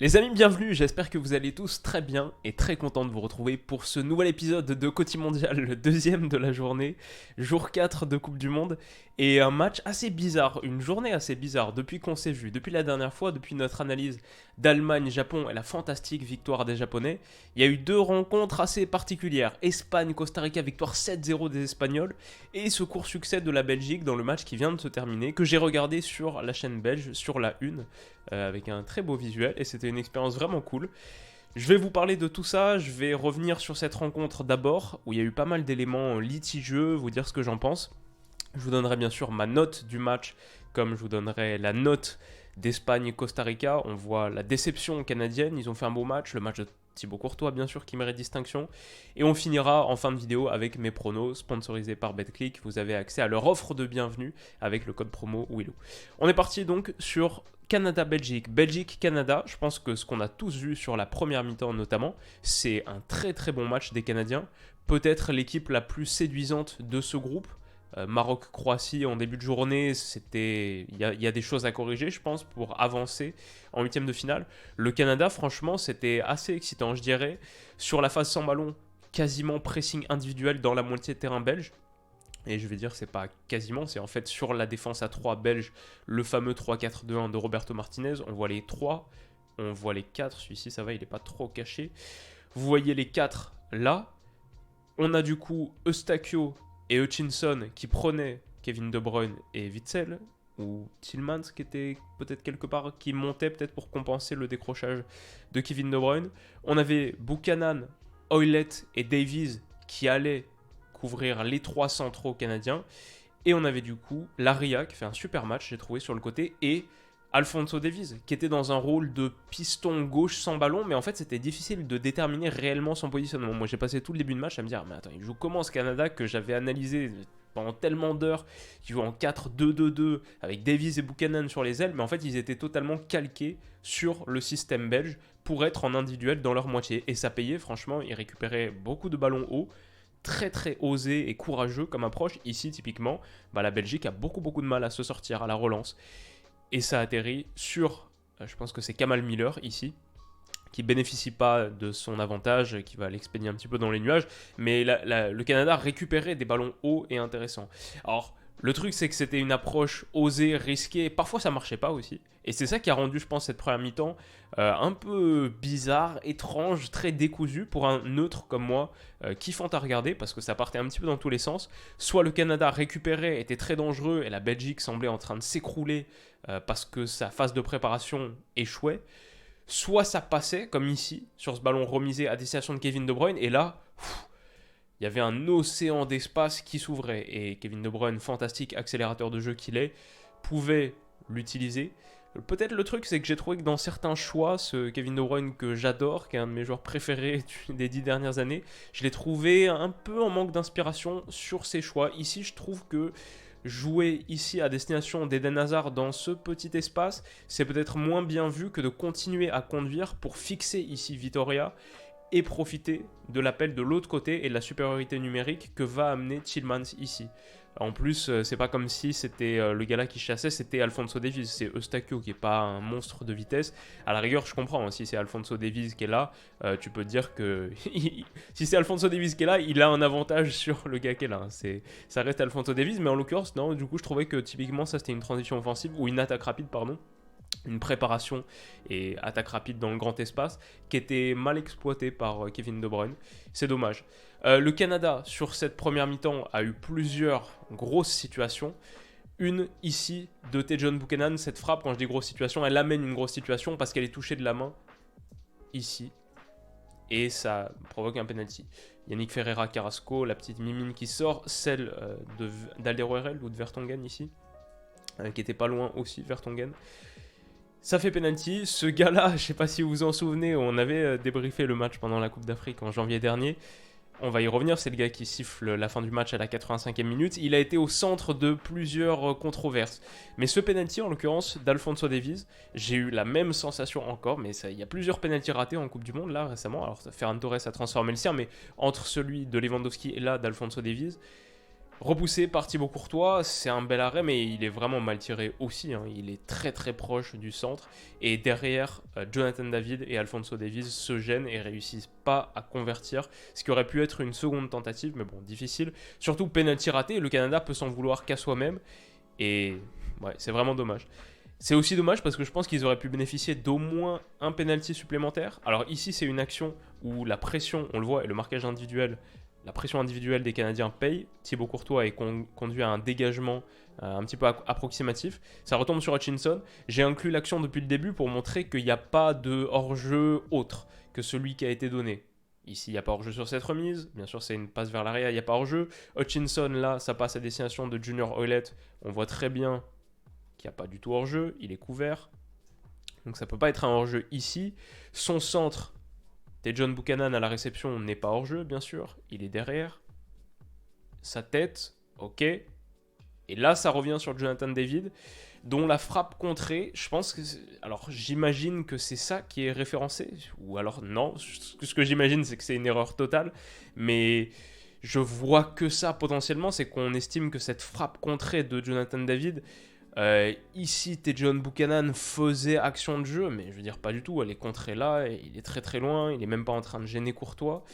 Les amis, bienvenue, j'espère que vous allez tous très bien et très content de vous retrouver pour ce nouvel épisode de Côté Mondial, le deuxième de la journée, jour 4 de Coupe du Monde, et un match assez bizarre, une journée assez bizarre depuis qu'on s'est vu, depuis la dernière fois, depuis notre analyse d'Allemagne-Japon et la fantastique victoire des Japonais. Il y a eu deux rencontres assez particulières, Espagne-Costa Rica, victoire 7-0 des Espagnols, et ce court succès de la Belgique dans le match qui vient de se terminer, que j'ai regardé sur la chaîne belge, sur la Une, avec un très beau visuel, et c'était une expérience vraiment cool. Je vais vous parler de tout ça, je vais revenir sur cette rencontre d'abord, où il y a eu pas mal d'éléments litigieux, vous dire ce que j'en pense. Je vous donnerai bien sûr ma note du match, comme je vous donnerai la note d'Espagne-Costa Rica. On voit la déception canadienne, ils ont fait un beau match, le match de Thibaut Courtois bien sûr qui mérite distinction. Et on finira en fin de vidéo avec mes pronos sponsorisés par BetClick. Vous avez accès à leur offre de bienvenue avec le code promo Willow. On est parti donc sur Canada-Belgique, Belgique-Canada. Je pense que ce qu'on a tous vu sur la première mi-temps notamment, c'est un très très bon match des Canadiens. Peut-être l'équipe la plus séduisante de ce groupe. Maroc-Croatie en début de journée, il y a des choses à corriger, je pense, pour avancer en huitième de finale. Le Canada, franchement, c'était assez excitant, je dirais. Sur la phase sans ballon, quasiment pressing individuel dans la moitié de terrain belge. Et je vais dire, c'est pas quasiment, c'est en fait sur la défense à 3 belge, le fameux 3-4-2-1 de Roberto Martinez. On voit les 3, on voit les 4, celui-ci ça va, il est pas trop caché. Vous voyez les 4 là. On a du coup Eustachio et Hutchinson qui prenaient Kevin De Bruyne et Witsel, ou Tillmans qui était peut-être quelque part, qui montait peut-être pour compenser le décrochage de Kevin De Bruyne. On avait Buchanan, Hoylett et Davies qui allaient couvrir les trois centraux canadiens. Et on avait du coup Laria qui fait un super match, j'ai trouvé, sur le côté, et Alphonso Davies, qui était dans un rôle de piston gauche sans ballon, mais en fait c'était difficile de déterminer réellement son positionnement. Moi j'ai passé tout le début de match à me dire, mais attends, il joue comment ce Canada que j'avais analysé pendant tellement d'heures, qui joue en 4-2-2-2 avec Davies et Buchanan sur les ailes, mais en fait ils étaient totalement calqués sur le système belge pour être en individuel dans leur moitié. Et ça payait, franchement, ils récupéraient beaucoup de ballons hauts, très très osé et courageux comme approche. Ici typiquement, la Belgique a beaucoup de mal à se sortir à la relance. Et ça atterrit sur, je pense que c'est Kamal Miller ici, qui bénéficie pas de son avantage, qui va l'expédier un petit peu dans les nuages, mais le Canada récupérait des ballons hauts et intéressants. Alors, le truc, c'est que c'était une approche osée, risquée, parfois ça marchait pas aussi, et c'est ça qui a rendu, je pense, cette première mi-temps un peu bizarre, étrange, très décousue pour un neutre comme moi, kiffant à regarder, parce que ça partait un petit peu dans tous les sens. Soit le Canada récupérait, était très dangereux, et la Belgique semblait en train de s'écrouler, parce que sa phase de préparation échouait, soit ça passait, comme ici, sur ce ballon remisé à destination de Kevin De Bruyne, et là, il y avait un océan d'espace qui s'ouvrait, et Kevin De Bruyne, fantastique accélérateur de jeu qu'il est, pouvait l'utiliser. Peut-être le truc, c'est que j'ai trouvé que dans certains choix, ce Kevin De Bruyne que j'adore, qui est un de mes joueurs préférés des 10 dernières années, je l'ai trouvé un peu en manque d'inspiration sur ses choix. Ici, je trouve que jouer ici à destination d'Eden Hazard dans ce petit espace, c'est peut-être moins bien vu que de continuer à conduire pour fixer ici Vitoria et profiter de l'appel de l'autre côté et de la supériorité numérique que va amener Tillmans ici. En plus, c'est pas comme si c'était le gars là qui chassait, c'était Alphonso Davies. C'est Eustachio qui est pas un monstre de vitesse. À la rigueur, je comprends, hein, si c'est Alphonso Davies qui est là, tu peux te dire que si c'est Alphonso Davies qui est là, il a un avantage sur le gars qui est là. Ça reste Alphonso Davies, mais en l'occurrence, non, du coup, je trouvais que typiquement ça c'était une transition offensive ou une attaque rapide, pardon. Une préparation et attaque rapide dans le grand espace qui était mal exploitée par Kevin De Bruyne. C'est dommage. Le Canada, sur cette première mi-temps, a eu plusieurs grosses situations. Une ici de Tejon Buchanan, cette frappe, quand je dis grosse situation, elle amène une grosse situation parce qu'elle est touchée de la main ici. Et ça provoque un penalty. Yannick Ferreira Carrasco, la petite mimine qui sort, celle d'Alderweireld ou de Vertonghen ici, qui était pas loin aussi, Vertonghen. Ça fait penalty. Ce gars-là, je sais pas si vous vous en souvenez, on avait débriefé le match pendant la Coupe d'Afrique en janvier dernier. On va y revenir, c'est le gars qui siffle la fin du match à la 85e minute. Il a été au centre de plusieurs controverses. Mais ce penalty, en l'occurrence, d'Alphonso Davies, j'ai eu la même sensation encore, mais il y a plusieurs penaltys ratés en Coupe du Monde, là, récemment. Alors, Ferran Torres a transformé le sien, mais entre celui de Lewandowski et là, d'Alphonso Davies, Repoussé par Thibaut Courtois, c'est un bel arrêt, mais il est vraiment mal tiré aussi. Hein. Il est très très proche du centre. Et derrière, Jonathan David et Alphonso Davies se gênent et réussissent pas à convertir. Ce qui aurait pu être une seconde tentative, mais bon, difficile. Surtout penalty raté, le Canada peut s'en vouloir qu'à soi-même. Et ouais, c'est vraiment dommage. C'est aussi dommage parce que je pense qu'ils auraient pu bénéficier d'au moins un penalty supplémentaire. Alors ici, c'est une action où la pression, on le voit, et le marquage individuel, la pression individuelle des Canadiens paye. Thibaut Courtois est conduit à un dégagement un petit peu approximatif. Ça retombe sur Hutchinson. J'ai inclus l'action depuis le début pour montrer qu'il n'y a pas de hors-jeu autre que celui qui a été donné. Ici, il n'y a pas hors-jeu sur cette remise. Bien sûr, c'est une passe vers l'arrière, il n'y a pas hors-jeu. Hutchinson, là, ça passe à destination de Junior Hoilett. On voit très bien qu'il n'y a pas du tout hors-jeu. Il est couvert. Donc ça ne peut pas être un hors-jeu ici. Son centre, John Buchanan à la réception, n'est pas hors-jeu, bien sûr. Il est derrière. Sa tête, ok. Et là, ça revient sur Jonathan David, dont la frappe contrée, je pense que... Alors, j'imagine que c'est ça qui est référencé. Ou alors, non. Ce que j'imagine, c'est que c'est une erreur totale. Mais je vois que ça, potentiellement, c'est qu'on estime que cette frappe contrée de Jonathan David... ici, John Buchanan faisait action de jeu, mais je veux dire pas du tout. Elle est contrée là, et il est très très loin, il est même pas en train de gêner Courtois.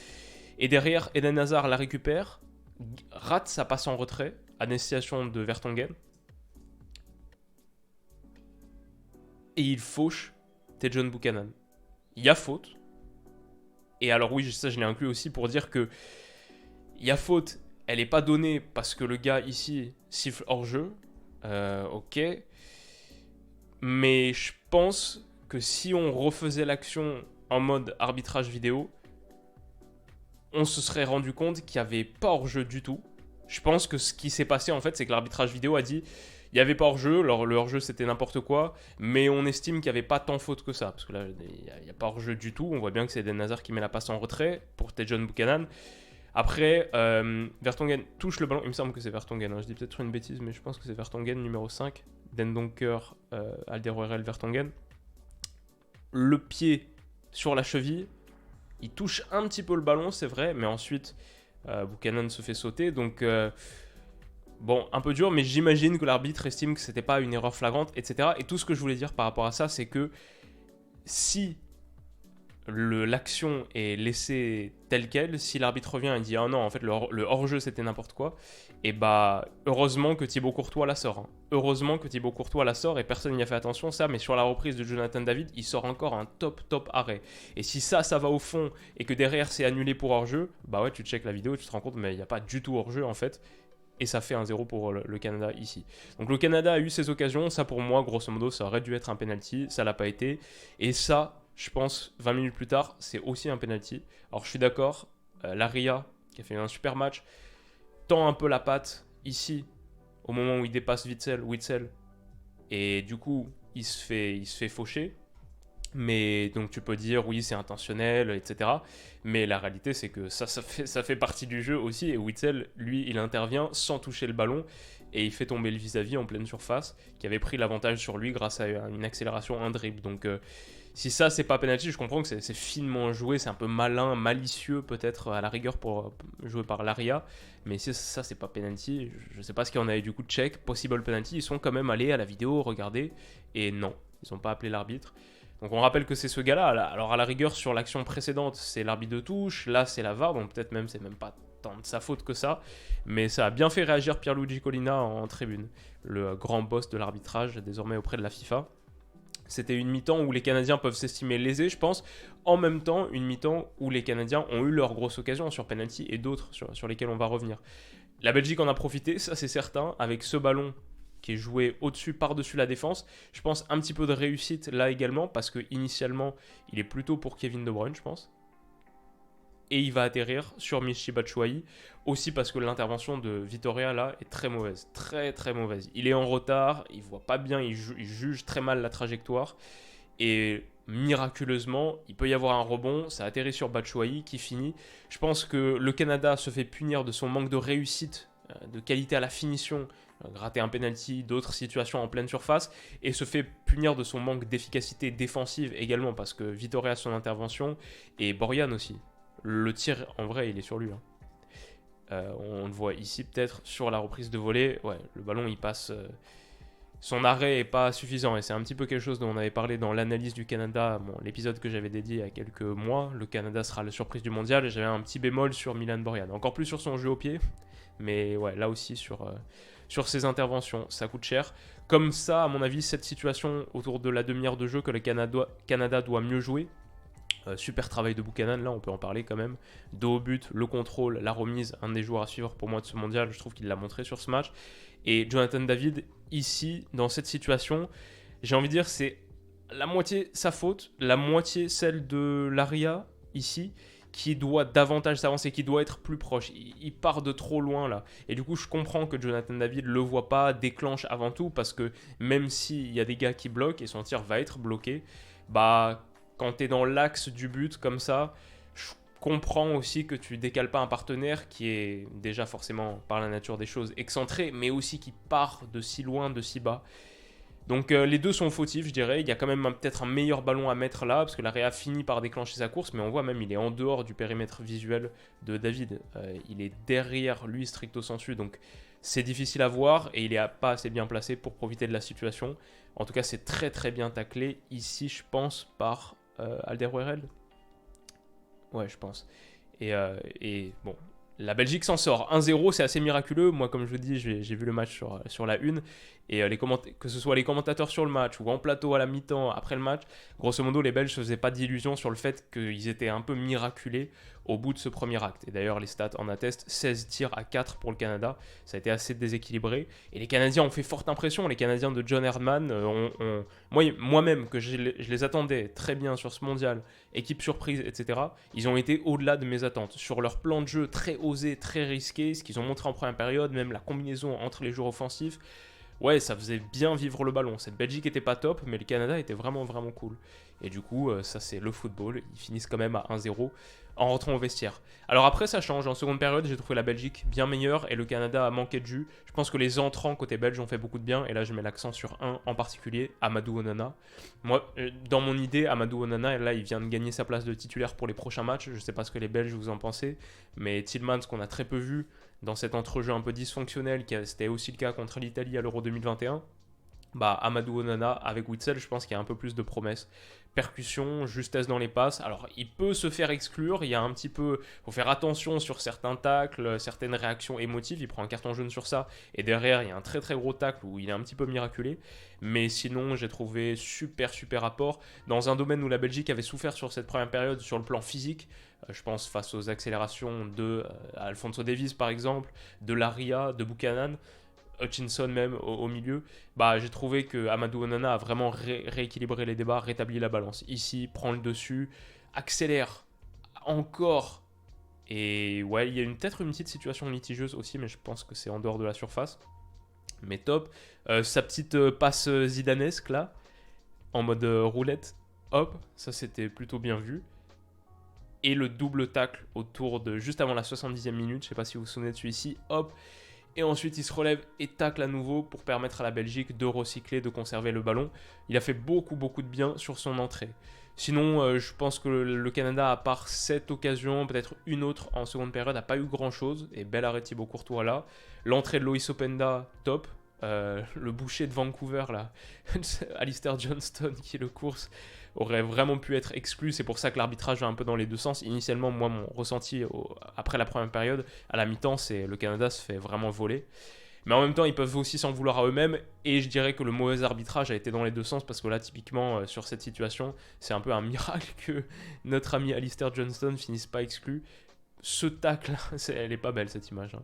Et derrière, Eden Hazard la récupère, rate sa passe en retrait à destination de Vertonghen. Et il fauche John Buchanan. Il y a faute. Et alors oui, ça je l'ai inclus aussi pour dire que il y a faute, elle n'est pas donnée parce que le gars ici siffle hors jeu. Ok. Mais je pense que si on refaisait l'action en mode arbitrage vidéo, on se serait rendu compte qu'il n'y avait pas hors-jeu du tout. Je pense que ce qui s'est passé en fait, c'est que l'arbitrage vidéo a dit il n'y avait pas hors-jeu, alors le hors-jeu c'était n'importe quoi, mais on estime qu'il n'y avait pas tant faute que ça, parce que là il n'y a pas hors-jeu du tout, on voit bien que c'est Eden Hazard qui met la passe en retrait pour John Buchanan. Après, Vertonghen touche le ballon, il me semble que c'est Vertonghen, hein. Je dis peut-être une bêtise, mais je pense que c'est Vertonghen numéro 5, Dendoncker, Alderweireld, Vertonghen. Le pied sur la cheville, il touche un petit peu le ballon, c'est vrai, mais ensuite Buchanan se fait sauter, donc bon, un peu dur, mais j'imagine que l'arbitre estime que c'était pas une erreur flagrante, etc. Et tout ce que je voulais dire par rapport à ça, c'est que si l'action est laissée telle quelle, si l'arbitre revient et dit ah non, en fait le hors-jeu c'était n'importe quoi, et bah heureusement que Thibaut Courtois la sort. Hein. Heureusement que Thibaut Courtois la sort et personne n'y a fait attention, ça, mais sur la reprise de Jonathan David, il sort encore un top arrêt. Et si ça va au fond et que derrière c'est annulé pour hors-jeu, bah ouais, tu checkes la vidéo et tu te rends compte, mais il n'y a pas du tout hors-jeu en fait. Et ça fait 1-0 pour le Canada ici. Donc le Canada a eu ses occasions, ça pour moi, grosso modo, ça aurait dû être un penalty, ça l'a pas été. Et ça, je pense, 20 minutes plus tard, c'est aussi un penalty. Alors je suis d'accord, Laria, qui a fait un super match, tend un peu la patte ici, au moment où il dépasse Witsel, et du coup, il se fait faucher. Mais donc tu peux dire oui c'est intentionnel, etc. Mais la réalité c'est que ça fait partie du jeu aussi. Et Witsel, lui, il intervient sans toucher le ballon et il fait tomber le vis-à-vis en pleine surface qui avait pris l'avantage sur lui grâce à une accélération, un dribble. Donc si ça c'est pas penalty, je comprends que c'est finement joué, c'est un peu malin, malicieux peut-être à la rigueur pour jouer par Laria. Mais si ça c'est pas penalty, je sais pas ce qu'il y en avait du coup de check, possible penalty, ils sont quand même allés à la vidéo regarder et non, ils ont pas appelé l'arbitre. Donc on rappelle que c'est ce gars-là. Alors à la rigueur sur l'action précédente, c'est l'arbitre de touche, là c'est la VAR, donc peut-être même c'est même pas tant de sa faute que ça, mais ça a bien fait réagir Pierluigi Collina en tribune, le grand boss de l'arbitrage désormais auprès de la FIFA. C'était une mi-temps où les Canadiens peuvent s'estimer lésés, je pense. En même temps, une mi-temps où les Canadiens ont eu leur grosse occasion sur penalty et d'autres sur lesquels on va revenir. La Belgique en a profité, ça c'est certain, avec ce ballon qui est joué au-dessus, par-dessus la défense. Je pense un petit peu de réussite là également, parce que initialement, il est plutôt pour Kevin De Bruyne, je pense. Et il va atterrir sur Michy Batshuayi, aussi parce que l'intervention de Vitória là est très mauvaise, très très mauvaise. Il est en retard, il voit pas bien, il juge très mal la trajectoire, et miraculeusement, il peut y avoir un rebond, ça atterrit sur Batshuayi qui finit. Je pense que le Canada se fait punir de son manque de réussite, de qualité à la finition, gratter un penalty, d'autres situations en pleine surface, et se fait punir de son manque d'efficacité défensive également, parce que Vitória a son intervention, et Borjan aussi. Le tir, en vrai, il est sur lui. Hein. On le voit ici peut-être sur la reprise de volée. Ouais, le ballon il passe. Son arrêt est pas suffisant et c'est un petit peu quelque chose dont on avait parlé dans l'analyse du Canada, bon, l'épisode que j'avais dédié il y a quelques mois. Le Canada sera la surprise du mondial et j'avais un petit bémol sur Milan Borjan. Encore plus sur son jeu au pied, mais ouais, là aussi sur ses interventions, ça coûte cher. Comme ça, à mon avis, cette situation autour de la demi-heure de jeu que le Canada doit mieux jouer. Super travail de Buchanan, là on peut en parler quand même. Dos au but, le contrôle, la remise, un des joueurs à suivre pour moi de ce mondial, je trouve qu'il l'a montré sur ce match. Et Jonathan David, ici, dans cette situation, j'ai envie de dire c'est la moitié sa faute, la moitié celle de Laria, ici, qui doit davantage s'avancer, qui doit être plus proche. Il part de trop loin là. Et du coup, je comprends que Jonathan David le voit pas, déclenche avant tout, parce que même s'il y a des gars qui bloquent et son tir va être bloqué, bah quand tu es dans l'axe du but comme ça, je comprends aussi que tu décales pas un partenaire qui est déjà forcément par la nature des choses excentré, mais aussi qui part de si loin, de si bas. Donc les deux sont fautifs, je dirais. Il y a quand même peut-être un meilleur ballon à mettre là, parce que l'Area finit par déclencher sa course, mais on voit même il est en dehors du périmètre visuel de David. Il est derrière lui stricto sensu, donc c'est difficile à voir et il est pas assez bien placé pour profiter de la situation. En tout cas, c'est très très bien taclé ici, je pense, par Alderweireld. Ouais, je pense. Et bon, la Belgique s'en sort. 1-0, c'est assez miraculeux. Moi, comme je vous dis, j'ai vu le match sur la une. Et que ce soit les commentateurs sur le match ou en plateau à la mi-temps, après le match, grosso modo, les Belges ne se faisaient pas d'illusions sur le fait qu'ils étaient un peu miraculés au bout de ce premier acte. Et d'ailleurs, les stats en attestent, 16 tirs à 4 pour le Canada. Ça a été assez déséquilibré. Et les Canadiens ont fait forte impression. Les Canadiens de John Herdman, moi-même, que je les attendais très bien sur ce mondial, équipe surprise, etc., ils ont été au-delà de mes attentes. Sur leur plan de jeu très osé, très risqué, ce qu'ils ont montré en première période, même la combinaison entre les joueurs offensifs, ouais, ça faisait bien vivre le ballon. Cette Belgique était pas top, mais le Canada était vraiment, vraiment cool. Et du coup, ça c'est le football. Ils finissent quand même à 1-0 en rentrant au vestiaire. Alors après, ça change. En seconde période, j'ai trouvé la Belgique bien meilleure et le Canada a manqué de jus. Je pense que les entrants côté belge ont fait beaucoup de bien. Et là, je mets l'accent sur un en particulier, Amadou Onana. Moi, dans mon idée, Amadou Onana, là, il vient de gagner sa place de titulaire pour les prochains matchs. Je sais pas ce que les Belges vous en pensez. Mais Tillmans, qu'on a très peu vu dans cet entrejeu un peu dysfonctionnel, c'était aussi le cas contre l'Italie à l'Euro 2021, bah, Amadou Onana avec Witsel, je pense qu'il y a un peu plus de promesses. Percussion, justesse dans les passes. Alors, il peut se faire exclure. Il y a un petit peu. Faut faire attention sur certains tacles, certaines réactions émotives. Il prend un carton jaune sur ça. Et derrière, il y a un très très gros tacle où il est un petit peu miraculé. Mais sinon, j'ai trouvé super super apport dans un domaine où la Belgique avait souffert sur cette première période sur le plan physique. Je pense face aux accélérations de Alphonso Davies par exemple, de Laria, de Buchanan. Hutchinson même au milieu, bah, j'ai trouvé que Amadou Onana a vraiment rééquilibré les débats, rétabli la balance. Ici, prend le dessus, accélère encore. Et ouais, il y a peut-être une petite situation litigieuse aussi, mais je pense que c'est en dehors de la surface. Mais top. Sa petite passe zidanesque là, en mode roulette, hop, ça c'était plutôt bien vu. Et le double tacle autour de juste avant la 70e minute, je sais pas si vous vous souvenez de celui-ci, hop. Et ensuite, il se relève et tacle à nouveau pour permettre à la Belgique de recycler, de conserver le ballon. Il a fait beaucoup, beaucoup de bien sur son entrée. Sinon, je pense que le Canada, à part cette occasion, peut-être une autre en seconde période, n'a pas eu grand-chose. Et bel arrêt Thibaut Courtois là. L'entrée de Loïs Openda, top. Le boucher de Vancouver, là, Alistair Johnston qui le course, aurait vraiment pu être exclu. C'est pour ça que l'arbitrage va un peu dans les deux sens. Initialement, moi, mon ressenti après la première période, à la mi-temps, c'est le Canada se fait vraiment voler. Mais en même temps, ils peuvent aussi s'en vouloir à eux-mêmes. Et je dirais que le mauvais arbitrage a été dans les deux sens. Parce que là, typiquement, sur cette situation, c'est un peu un miracle que notre ami Alistair Johnston finisse pas exclu. Ce tacle, elle est pas belle cette image. Hein.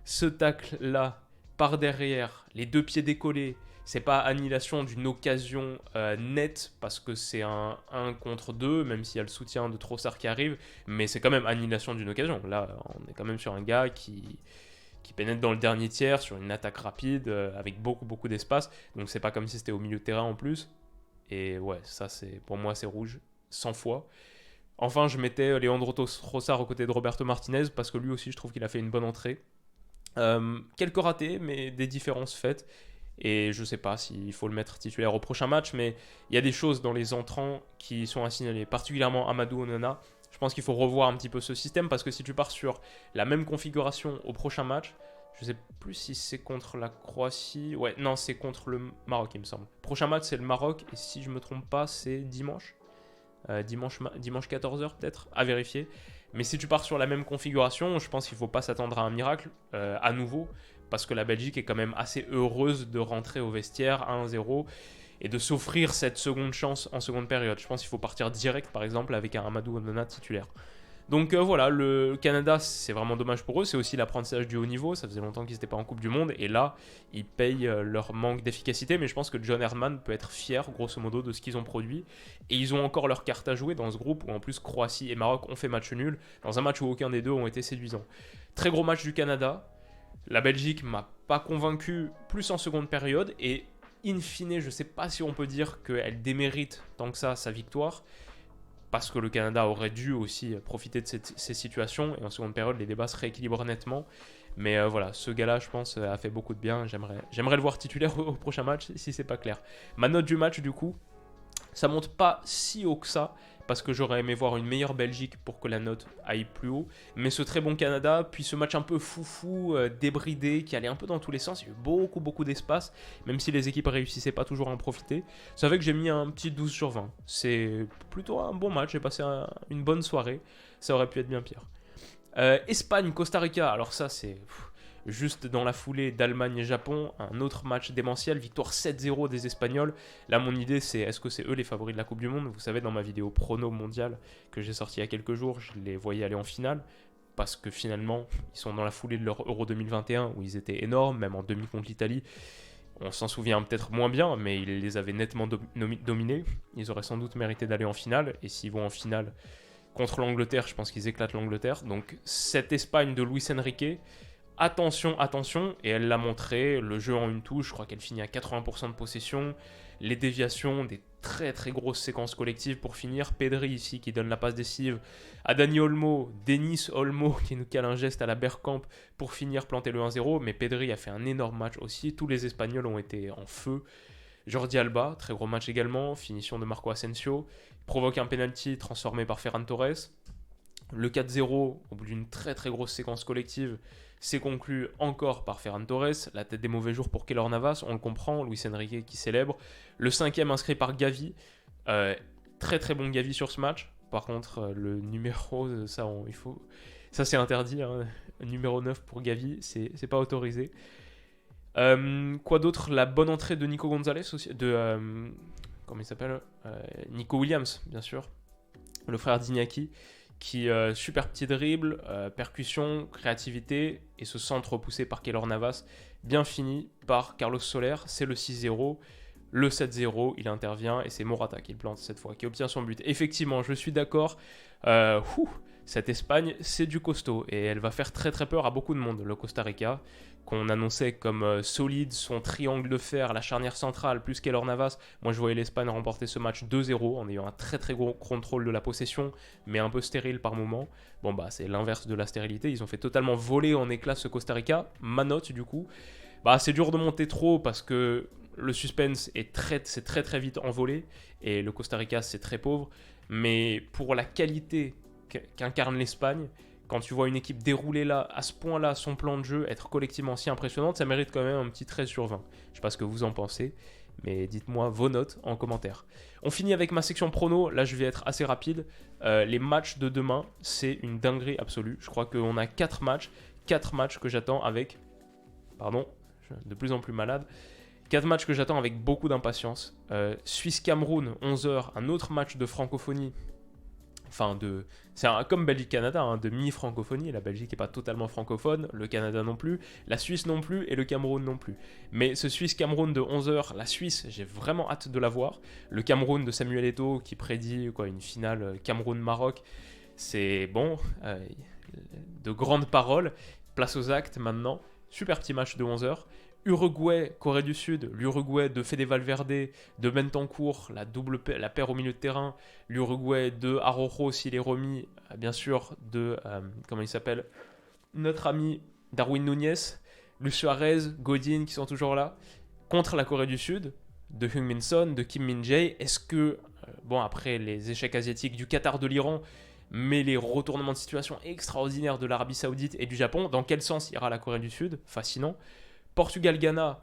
Ce tacle-là, par derrière, les deux pieds décollés, c'est pas annihilation d'une occasion nette parce que c'est un 1 contre 2, même s'il y a le soutien de Trossard qui arrive, mais c'est quand même annihilation d'une occasion. Là, on est quand même sur un gars qui pénètre dans le dernier tiers sur une attaque rapide avec beaucoup beaucoup d'espace, donc c'est pas comme si c'était au milieu de terrain en plus. Et ouais, ça c'est pour moi c'est rouge 100 fois. Enfin, je mettais Leandro Trossard aux côtés de Roberto Martinez parce que lui aussi je trouve qu'il a fait une bonne entrée. Quelques ratés, mais des différences faites. Et je sais pas s'il faut le mettre titulaire au prochain match, mais il y a des choses dans les entrants qui sont à signaler, particulièrement Amadou Onana. Je pense qu'il faut revoir un petit peu ce système parce que si tu pars sur la même configuration au prochain match, je sais plus si c'est contre la Croatie. Ouais, non, c'est contre le Maroc, il me semble. Prochain match, c'est le Maroc. Et si je me trompe pas, c'est dimanche. Dimanche 14h peut-être, à vérifier. Mais si tu pars sur la même configuration, je pense qu'il ne faut pas s'attendre à un miracle à nouveau. Parce que la Belgique est quand même assez heureuse de rentrer au vestiaire à 1-0 et de s'offrir cette seconde chance en seconde période. Je pense qu'il faut partir direct, par exemple, avec un Amadou Onana titulaire. Donc voilà, le Canada, c'est vraiment dommage pour eux. C'est aussi l'apprentissage du haut niveau. Ça faisait longtemps qu'ils n'étaient pas en Coupe du Monde. Et là, ils payent leur manque d'efficacité. Mais je pense que John Herdman peut être fier, grosso modo, de ce qu'ils ont produit. Et ils ont encore leur carte à jouer dans ce groupe où, en plus, Croatie et Maroc ont fait match nul. Dans un match où aucun des deux ont été séduisants. Très gros match du Canada. La Belgique m'a pas convaincu, plus en seconde période. Et in fine, je ne sais pas si on peut dire qu'elle démérite tant que ça sa victoire. Parce que le Canada aurait dû aussi profiter de ces situations. Et en seconde période, les débats se rééquilibrent nettement. Mais voilà, ce gars-là, je pense, a fait beaucoup de bien. J'aimerais le voir titulaire au prochain match, si c'est pas clair. Ma note du match, du coup, ça monte pas si haut que ça. Parce que j'aurais aimé voir une meilleure Belgique pour que la note aille plus haut. Mais ce très bon Canada, puis ce match un peu foufou, débridé, qui allait un peu dans tous les sens. Il y a eu beaucoup d'espace, même si les équipes ne réussissaient pas toujours à en profiter. Ça fait que j'ai mis un petit 12 sur 20. C'est plutôt un bon match, j'ai passé une bonne soirée. Ça aurait pu être bien pire. Espagne, Costa Rica, alors ça c'est... Juste dans la foulée d'Allemagne et Japon, un autre match démentiel, victoire 7-0 des Espagnols. Là, mon idée, c'est est-ce que c'est eux les favoris de la Coupe du Monde? Vous savez, dans ma vidéo prono mondiale que j'ai sortie il y a quelques jours, je les voyais aller en finale. Parce que finalement, ils sont dans la foulée de leur Euro 2021 où ils étaient énormes, même en demi contre l'Italie. On s'en souvient peut-être moins bien, mais ils les avaient nettement dominés. Ils auraient sans doute mérité d'aller en finale. Et s'ils vont en finale contre l'Angleterre, je pense qu'ils éclatent l'Angleterre. Donc, cette Espagne de Luis Enrique... Attention, et elle l'a montré, le jeu en une touche, je crois qu'elle finit à 80% de possession, les déviations, des très grosses séquences collectives pour finir, Pedri ici qui donne la passe décisive à Dani Olmo, Denis Olmo qui nous cale un geste à la Bergkamp pour finir planter le 1-0, mais Pedri a fait un énorme match aussi, tous les Espagnols ont été en feu. Jordi Alba, très gros match également, finition de Marco Asensio, provoque un penalty transformé par Ferran Torres. Le 4-0, au bout d'une très grosse séquence collective, c'est conclu encore par Ferran Torres. La tête des mauvais jours pour Keylor Navas, on le comprend, Luis Enrique qui célèbre. Le 5e inscrit par Gavi. Très bon Gavi sur ce match. Par contre, le numéro, ça c'est interdit. Hein. Numéro 9 pour Gavi, c'est pas autorisé. Quoi d'autre? La bonne entrée de Nico Gonzalez aussi. Comment il s'appelle Nico Williams, bien sûr. Le frère d'Iñaki. Qui super petit dribble, percussion, créativité et ce centre repoussé par Keylor Navas, bien fini par Carlos Soler, c'est le 6-0, le 7-0, il intervient et c'est Morata qui le plante cette fois, qui obtient son but. Effectivement, je suis d'accord, cette Espagne, c'est du costaud et elle va faire très peur à beaucoup de monde, le Costa Rica, qu'on annonçait comme solide, son triangle de fer, la charnière centrale, plus Keylor Navas. Moi, je voyais l'Espagne remporter ce match 2-0 en ayant un très gros contrôle de la possession, mais un peu stérile par moment. Bon, bah, c'est l'inverse de la stérilité. Ils ont fait totalement voler en éclats ce Costa Rica. Ma note, du coup, bah, c'est dur de monter trop parce que le suspense c'est très vite envolé et le Costa Rica, c'est très pauvre. Mais pour la qualité qu'incarne l'Espagne, quand tu vois une équipe dérouler là, à ce point-là, son plan de jeu, être collectivement si impressionnante, ça mérite quand même un petit 13 sur 20. Je sais pas ce que vous en pensez, mais dites-moi vos notes en commentaire. On finit avec ma section prono, là je vais être assez rapide. Les matchs de demain, c'est une dinguerie absolue. Je crois qu'on a 4 matchs que j'attends avec... Pardon, je suis de plus en plus malade. 4 matchs que j'attends avec beaucoup d'impatience. Suisse-Cameroun, 11h, un autre match de francophonie. C'est comme Belgique-Canada, hein, de mi-francophonie. La Belgique n'est pas totalement francophone, le Canada non plus, la Suisse non plus et le Cameroun non plus. Mais ce Suisse-Cameroun de 11h, la Suisse, j'ai vraiment hâte de la voir. Le Cameroun de Samuel Eto'o qui prédit une finale Cameroun-Maroc, c'est bon, de grandes paroles. Place aux actes maintenant. Super petit match de 11h. Uruguay, Corée du Sud, l'Uruguay de Fede Valverde, de Bentancur, la paire au milieu de terrain, l'Uruguay de Araujo s'il est remis, bien sûr, de, comment il s'appelle, notre ami Darwin Núñez, Luis Suarez, Godin qui sont toujours là, contre la Corée du Sud, de Heung-min Son, de Kim Min-jae. Est-ce que, après les échecs asiatiques du Qatar, de l'Iran, mais les retournements de situation extraordinaires de l'Arabie Saoudite et du Japon. Dans quel sens ira la Corée du Sud? Fascinant. Portugal-Ghana,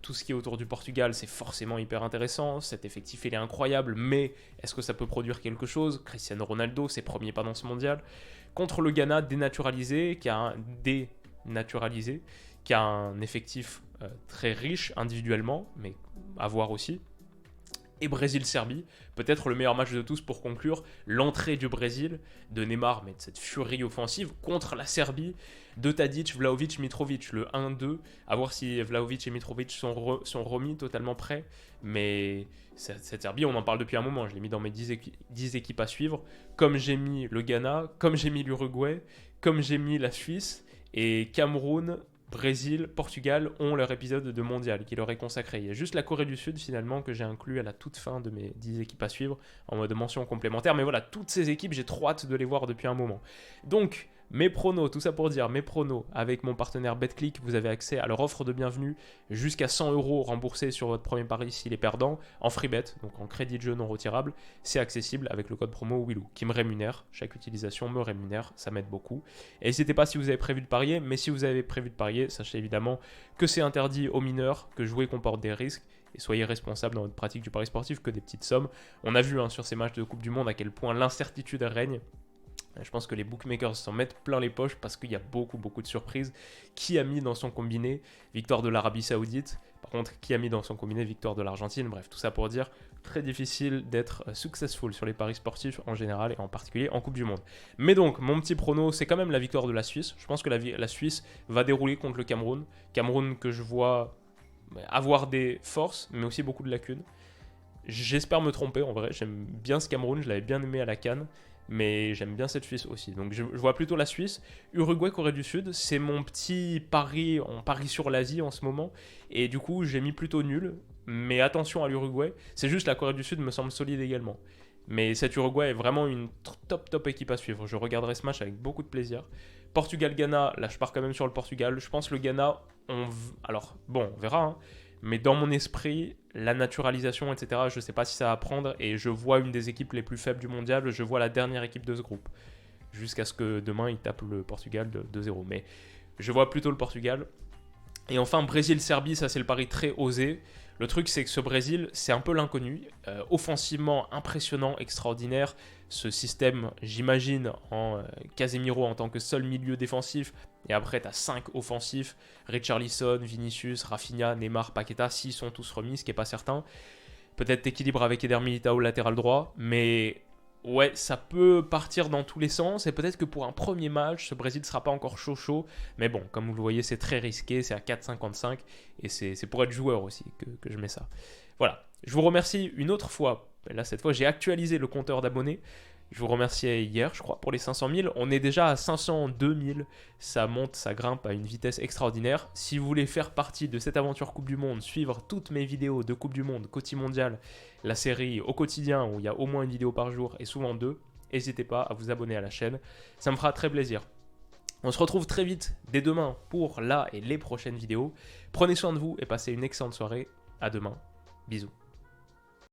tout ce qui est autour du Portugal, c'est forcément hyper intéressant. Cet effectif, il est incroyable, mais est-ce que ça peut produire quelque chose? Cristiano Ronaldo, ses premiers pas dans ce mondial. Contre le Ghana, dénaturalisé, qui a un effectif très riche individuellement, mais à voir aussi. Et Brésil-Serbie, peut-être le meilleur match de tous pour conclure, l'entrée du Brésil, de Neymar, mais de cette furie offensive, contre la Serbie, de Tadic, Vlahovic, Mitrovic, le 1-2, à voir si Vlahovic et Mitrovic sont remis totalement prêts, mais cette Serbie, on en parle depuis un moment, je l'ai mis dans mes 10 équipes à suivre, comme j'ai mis le Ghana, comme j'ai mis l'Uruguay, comme j'ai mis la Suisse, et Cameroun, Brésil, Portugal ont leur épisode de mondial qui leur est consacré. Il y a juste la Corée du Sud finalement que j'ai inclus à la toute fin de mes 10 équipes à suivre en mode mention complémentaire. Mais voilà, toutes ces équipes, j'ai trop hâte de les voir depuis un moment. Donc, mes pronos, tout ça pour dire, mes pronos avec mon partenaire BetClick, vous avez accès à leur offre de bienvenue jusqu'à 100 € remboursés sur votre premier pari s'il est perdant, en free bet, donc en crédit de jeu non retirable. C'est accessible avec le code promo Willou qui me rémunère. Chaque utilisation me rémunère, ça m'aide beaucoup. Et n'hésitez pas si vous avez prévu de parier, mais si vous avez prévu de parier, sachez évidemment que c'est interdit aux mineurs, que jouer comporte des risques. Et soyez responsable dans votre pratique du pari sportif que des petites sommes. On a vu sur ces matchs de Coupe du Monde à quel point l'incertitude règne. Je pense que les bookmakers s'en mettent plein les poches parce qu'il y a beaucoup de surprises. Qui a mis dans son combiné victoire de l'Arabie Saoudite? Par contre, qui a mis dans son combiné victoire de l'Argentine? Bref, tout ça pour dire, très difficile d'être successful sur les paris sportifs en général et en particulier en Coupe du Monde. Mais donc, mon petit prono, c'est quand même la victoire de la Suisse. Je pense que la Suisse va dérouler contre le Cameroun. Cameroun que je vois avoir des forces, mais aussi beaucoup de lacunes. J'espère me tromper en vrai. J'aime bien ce Cameroun, je l'avais bien aimé à la CAN. Mais j'aime bien cette Suisse aussi. Donc je vois plutôt la Suisse. Uruguay, Corée du Sud, c'est mon petit pari, on parie sur l'Asie en ce moment. Et du coup, j'ai mis plutôt nul. Mais attention à l'Uruguay. C'est juste la Corée du Sud me semble solide également. Mais cet Uruguay est vraiment une top équipe à suivre. Je regarderai ce match avec beaucoup de plaisir. Portugal-Ghana, là je pars quand même sur le Portugal. Je pense le Ghana, alors bon, on verra. Mais dans mon esprit, la naturalisation, etc., je ne sais pas si ça va prendre. Et je vois une des équipes les plus faibles du mondial. Je vois la dernière équipe de ce groupe. Jusqu'à ce que demain, ils tapent le Portugal de 2-0. Mais je vois plutôt le Portugal. Et enfin, Brésil-Serbie, ça c'est le pari très osé. Le truc, c'est que ce Brésil, c'est un peu l'inconnu. Offensivement, impressionnant, extraordinaire. Ce système, j'imagine, en Casemiro en tant que seul milieu défensif. Et après, tu as 5 offensifs. Richarlison, Vinicius, Rafinha, Neymar, Paqueta, s'ils sont tous remis, ce qui n'est pas certain. Peut-être t'équilibres avec Eder Militao, latéral droit. Mais ouais, ça peut partir dans tous les sens. Et peut-être que pour un premier match, ce Brésil ne sera pas encore chaud. Mais bon, comme vous le voyez, c'est très risqué. C'est à 4,55. Et c'est pour être joueur aussi que je mets ça. Voilà. Je vous remercie une autre fois. Là, cette fois, j'ai actualisé le compteur d'abonnés. Je vous remerciais hier, je crois, pour les 500 000. On est déjà à 502 000. Ça monte, ça grimpe à une vitesse extraordinaire. Si vous voulez faire partie de cette aventure Coupe du Monde, suivre toutes mes vidéos de Coupe du Monde, Côté Mondial, la série au quotidien où il y a au moins une vidéo par jour et souvent 2, n'hésitez pas à vous abonner à la chaîne. Ça me fera très plaisir. On se retrouve très vite dès demain pour la et les prochaines vidéos. Prenez soin de vous et passez une excellente soirée. À demain. Bisous.